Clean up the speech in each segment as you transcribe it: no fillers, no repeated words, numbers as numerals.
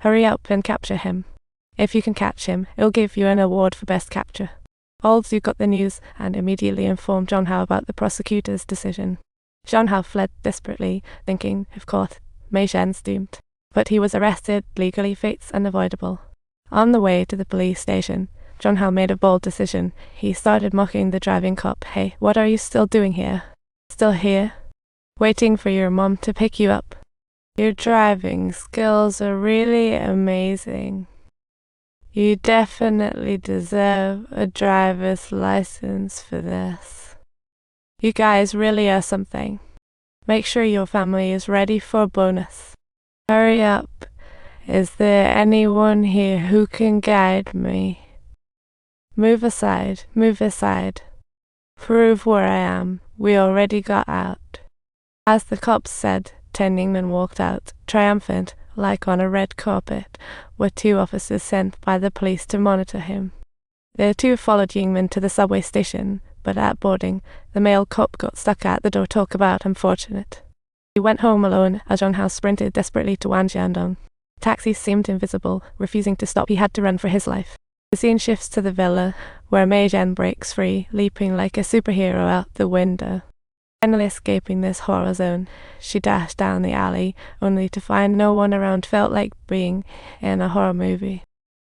Hurry up and capture him. If you can catch him, it'll give you an award for best capture. Zhong got the news and immediately informed Zhong about the prosecutor's decision. Zhong fled desperately, thinking, of course, Mei Zhen's doomed. But he was arrested, legally fate's unavoidable. On the way to the police station, Zhong made a bold decision. He started mocking the driving cop. Hey, what are you still doing here? Still here? Waiting for your mom to pick you up. Your driving skills are really amazing. You definitely deserve a driver's license for this. You guys really are something. Make sure your family is ready for a bonus. Hurry up. Is there anyone here who can guide me? Move aside, move aside. Prove where I am. We already got out. As the cops said, 10 Yingmen walked out, triumphant, like on a red carpet, with 2 officers sent by the police to monitor him. The 2 followed Yingmen to the subway station, but at boarding, the male cop got stuck at the door. Talk about unfortunate. He went home alone as Zhong sprinted desperately to Wanjiandong. Taxis seemed invisible, refusing to stop. He had to run for his life. The scene shifts to the villa, where Mei Zhen breaks free, leaping like a superhero out the window. Finally escaping this horror zone, she dashed down the alley, only to find no one around. Felt like being in a horror movie.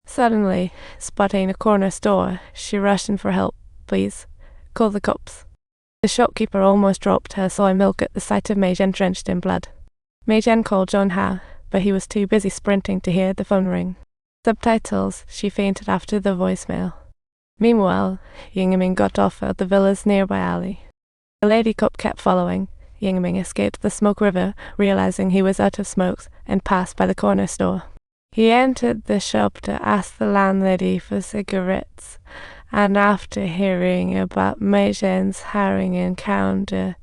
Suddenly, spotting a corner store, she rushed in for help. Please, call the cops. The shopkeeper almost dropped her soy milk at the sight of Mei Zhen drenched in blood. Mei Zhen called Zhong, but he was too busy sprinting to hear the phone ring. Subtitles, she fainted after the voicemail. Meanwhile, Ming got off at the villa's nearby alley. The lady cop kept following. Ming escaped the smoke river, realizing he was out of smokes, and passed by the corner store. He entered the shop to ask the landlady for cigarettes, and after hearing about Mei Zhen's harrowing encounter,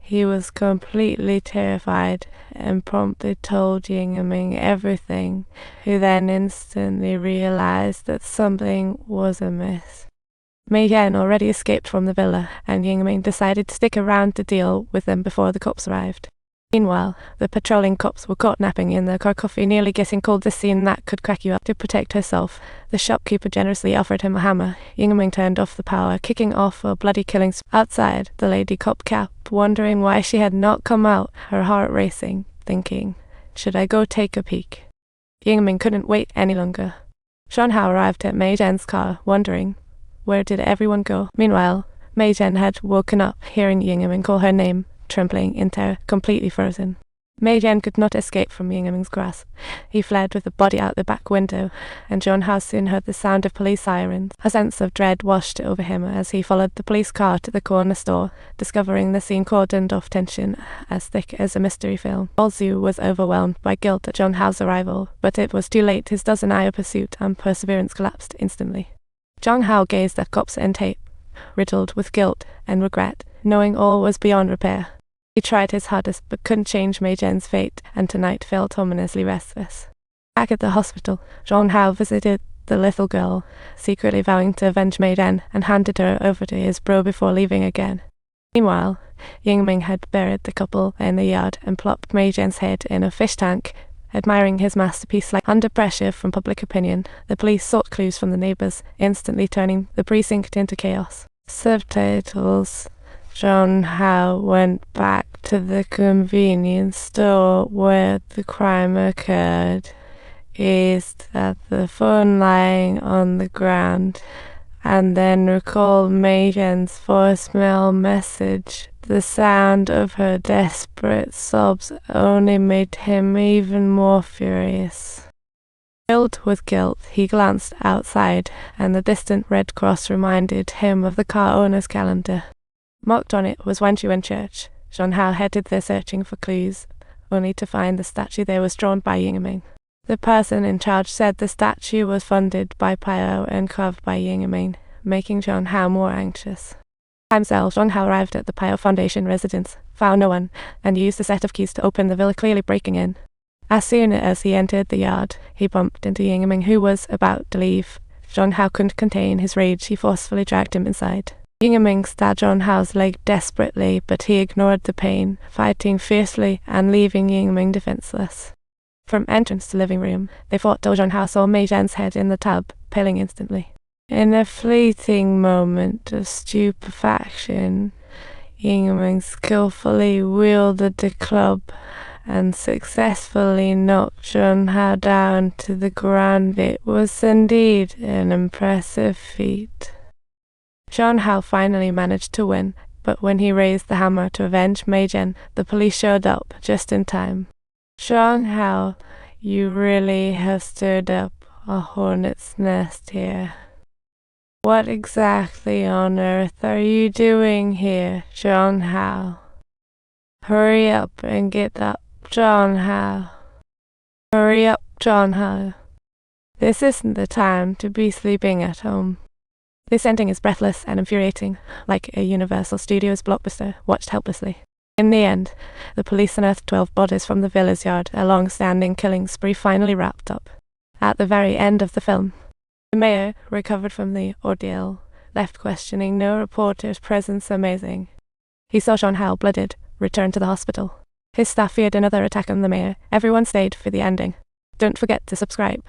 he was completely terrified and promptly told Ming everything, who then instantly realized that something was amiss. Mei Zhen already escaped from the villa, and Ming decided to stick around to deal with them before the cops arrived. Meanwhile, the patrolling cops were caught napping in their car coffee, nearly getting cold. This scene that could crack you up. To protect herself, the shopkeeper generously offered him a hammer. Ming turned off the power, kicking off a bloody killing spree. Outside, the lady cop kept wondering why she had not come out, her heart racing, thinking, should I go take a peek? Ming couldn't wait any longer. Zhong arrived at Mei Zhen's car, wondering, where did everyone go? Meanwhile, Mei Zhen had woken up, hearing Ming call her name, trembling in terror, completely frozen. Mei Zhen could not escape from Ming's grasp. He fled with the body out the back window, and Zhong soon heard the sound of police sirens. A sense of dread washed over him as he followed the police car to the corner store, discovering the scene cordoned off, tension as thick as a mystery film. Zhu was overwhelmed by guilt at Zhong's arrival, but it was too late. His dozen-hour pursuit and perseverance collapsed instantly. Zhong gazed at cops and tape, riddled with guilt and regret, knowing all was beyond repair. He tried his hardest but couldn't change Mei Zhen's fate, and tonight felt ominously restless. Back at the hospital, Zhong visited the little girl, secretly vowing to avenge Mei Zhen, and handed her over to his bro before leaving again. Meanwhile, Ming had buried the couple in the yard and plopped Mei Zhen's head in a fish tank, admiring his masterpiece. Like under pressure from public opinion, the police sought clues from the neighbors, instantly turning the precinct into chaos. Subtitles. Zhong went back to the convenience store where the crime occurred, gazed at the phone lying on the ground, and then recalled Mei Zhen's voicemail message. The sound of her desperate sobs only made him even more furious. Filled with guilt, he glanced outside, and the distant red cross reminded him of the car owner's calendar. Marked on it was Wanjuan Church. Zhong headed there searching for clues, only to find the statue there was drawn by Ming. The person in charge said the statue was funded by Pio and carved by Ming, making Zhong more anxious. Himself, Zhong arrived at the Pio Foundation residence, found no one, and used a set of keys to open the villa, clearly breaking in. As soon as he entered the yard, he bumped into Ming, who was about to leave. Zhong couldn't contain his rage. He forcefully dragged him inside. Ming stabbed Zhong's leg desperately, but he ignored the pain, fighting fiercely and leaving Ming defenseless. From entrance to living room, they fought till Zhong Hao saw Mei Zhen's head in the tub, paling instantly. In a fleeting moment of stupefaction, Ying skillfully wielded the club and successfully knocked Zhong Hao down to the ground. It was indeed an impressive feat. Zhong Hao finally managed to win, but when he raised the hammer to avenge Mei Zhen, the police showed up just in time. Zhong Hao, you really have stirred up a hornet's nest here. What exactly on earth are you doing here, Zhong Hao? Hurry up and get up, Zhong Hao. Hurry up, Zhong Hao. This isn't the time to be sleeping at home. This ending is breathless and infuriating, like a Universal Studios blockbuster watched helplessly. In the end, the police unearthed 12 bodies from the villa's yard. A long-standing killing spree finally wrapped up. At the very end of the film, the mayor, recovered from the ordeal, left questioning no reporter's presence amazing. He saw Zhong Hao blooded, returned to the hospital. His staff feared another attack on the mayor. Everyone stayed for the ending. Don't forget to subscribe.